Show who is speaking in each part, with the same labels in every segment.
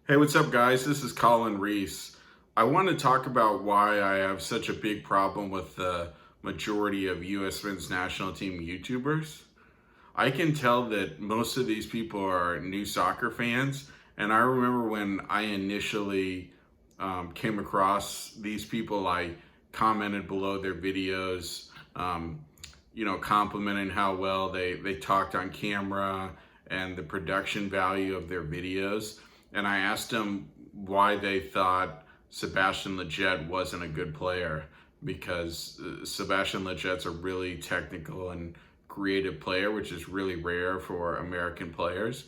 Speaker 1: Hey, what's up, guys? This is Colin Reese. I want to talk about why I have such a big problem with the majority of US men's national team YouTubers. I can tell that most of these people are new soccer fans, and I remember when I initially came across these people, I commented below their videos, complimenting how well they talked on camera and the production value of their videos. And I asked them why they thought Sebastian Lletget wasn't a good player, because Sebastian Lletget's a really technical and creative player, which is really rare for American players.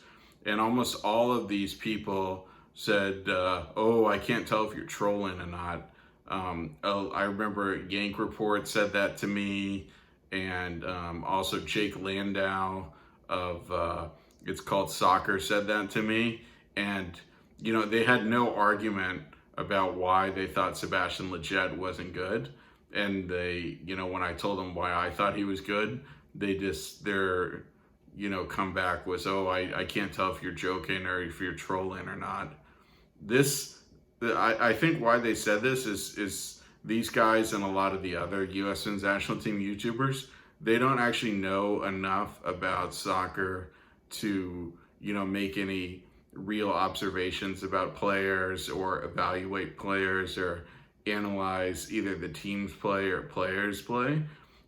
Speaker 1: And almost all of these people said, "Oh, I can't tell if you're trolling or not." I remember Yank Report said that to me, and also Jake Landau of It's Called Soccer said that to me. And they had no argument about why they thought Sebastian Lletget wasn't good. And when I told them why I thought he was good, their comeback was, "Oh, I can't tell if you're joking or if you're trolling or not." I think why they said this is these guys and a lot of the other U.S. men's national team YouTubers, they don't actually know enough about soccer to make any real observations about players or evaluate players or analyze either the team's play or players' play.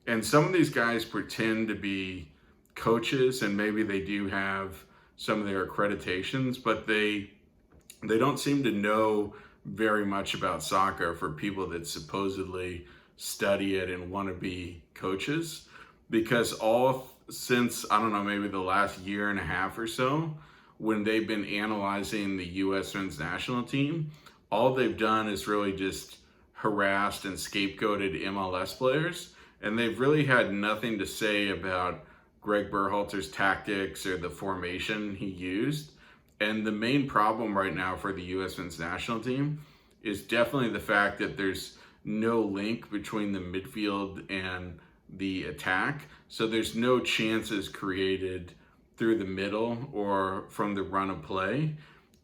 Speaker 1: And some of these guys pretend to be coaches, and maybe they do have some of their accreditations, but they don't seem to know very much about soccer for people that supposedly study it and want to be coaches. Because all since, I don't know, maybe the last year and a half or so, when they've been analyzing the US men's national team, all they've done is really just harassed and scapegoated MLS players. And they've really had nothing to say about Greg Berhalter's tactics or the formation he used. And the main problem right now for the US men's national team is definitely the fact that there's no link between the midfield and the attack. So there's no chances created through the middle or from the run of play.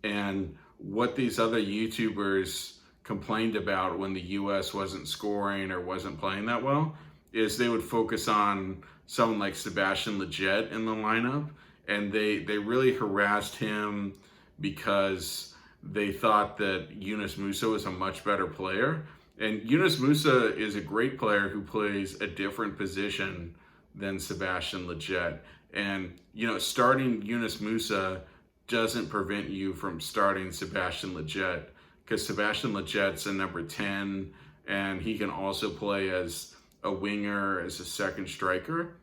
Speaker 1: And what these other YouTubers complained about when the US wasn't scoring or wasn't playing that well is they would focus on someone like Sebastian Lletget in the lineup, and they really harassed him because they thought that Yunus Musah was a much better player. And Yunus Musah is a great player who plays a different position than Sebastian Lletget. And starting Yunus Musah doesn't prevent you from starting Sebastian Lletget, because Sebastian Lletget's a number 10, and he can also play as a winger, as a second striker.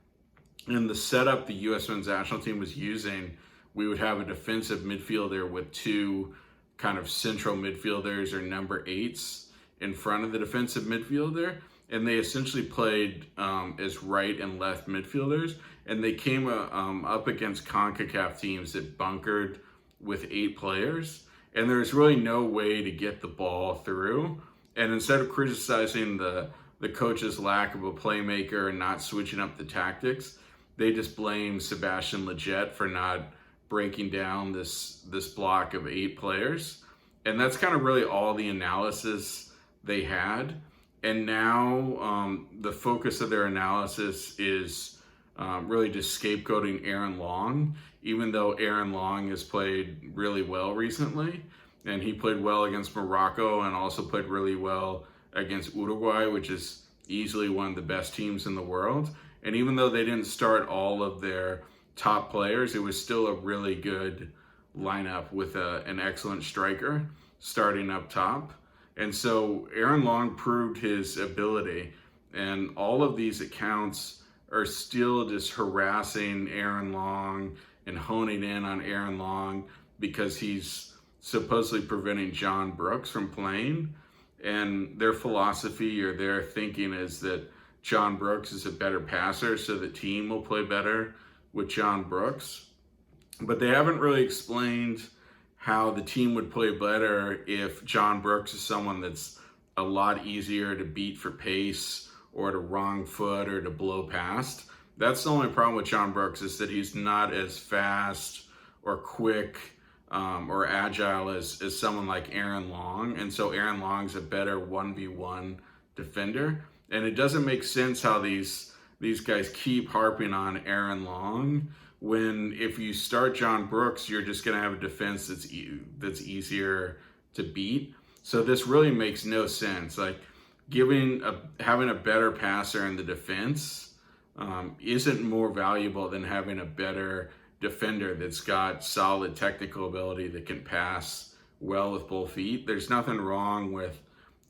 Speaker 1: And the setup the U.S. men's national team was using, we would have a defensive midfielder with two kind of central midfielders or number 8s in front of the defensive midfielder. And they essentially played as right and left midfielders. And they came up against CONCACAF teams that bunkered with 8 players. And there's really no way to get the ball through. And instead of criticizing the coach's lack of a playmaker and not switching up the tactics, they just blame Sebastian Lletget for not breaking down this block of 8 players. And that's kind of really all the analysis they had. And now the focus of their analysis is really just scapegoating Aaron Long, even though Aaron Long has played really well recently. And he played well against Morocco and also played really well against Uruguay, which is easily one of the best teams in the world. And even though they didn't start all of their top players, it was still a really good lineup with an excellent striker starting up top. And so Aaron Long proved his ability, and all of these accounts are still just harassing Aaron Long and honing in on Aaron Long because he's supposedly preventing John Brooks from playing. And their philosophy or their thinking is that John Brooks is a better passer, so the team will play better with John Brooks. But they haven't really explained how the team would play better if John Brooks is someone that's a lot easier to beat for pace or to wrong foot or to blow past. That's the only problem with John Brooks, is that he's not as fast or quick or agile as someone like Aaron Long. And so Aaron Long's a better 1v1 defender. And it doesn't make sense how these guys keep harping on Aaron Long when if you start John Brooks, you're just going to have a defense that's easier to beat. So this really makes no sense. Like having a better passer in the defense isn't more valuable than having a better defender that's got solid technical ability that can pass well with both feet. There's nothing wrong with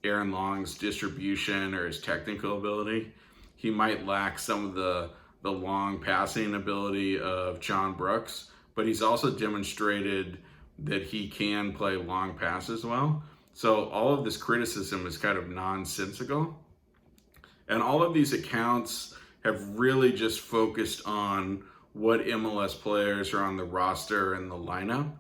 Speaker 1: Aaron Long's distribution or his technical ability. He might lack some of the long passing ability of John Brooks, but he's also demonstrated that he can play long passes well. So all of this criticism is kind of nonsensical. And all of these accounts have really just focused on what MLS players are on the roster and the lineup,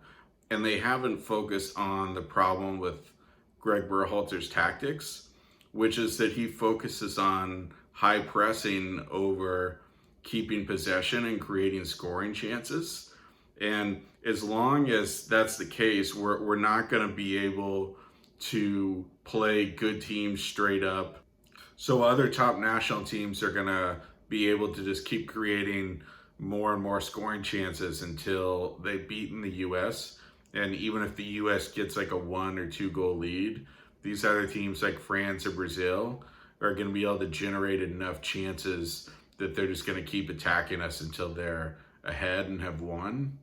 Speaker 1: and they haven't focused on the problem with Greg Berhalter's tactics, which is that he focuses on high pressing over keeping possession and creating scoring chances. And as long as that's the case, we're not going to be able to play good teams straight up. So other top national teams are going to be able to just keep creating more and more scoring chances until they've beaten the US. And even if the US gets like a 1 or 2 goal lead, these other teams like France or Brazil are going to be able to generate enough chances that they're just going to keep attacking us until they're ahead and have won.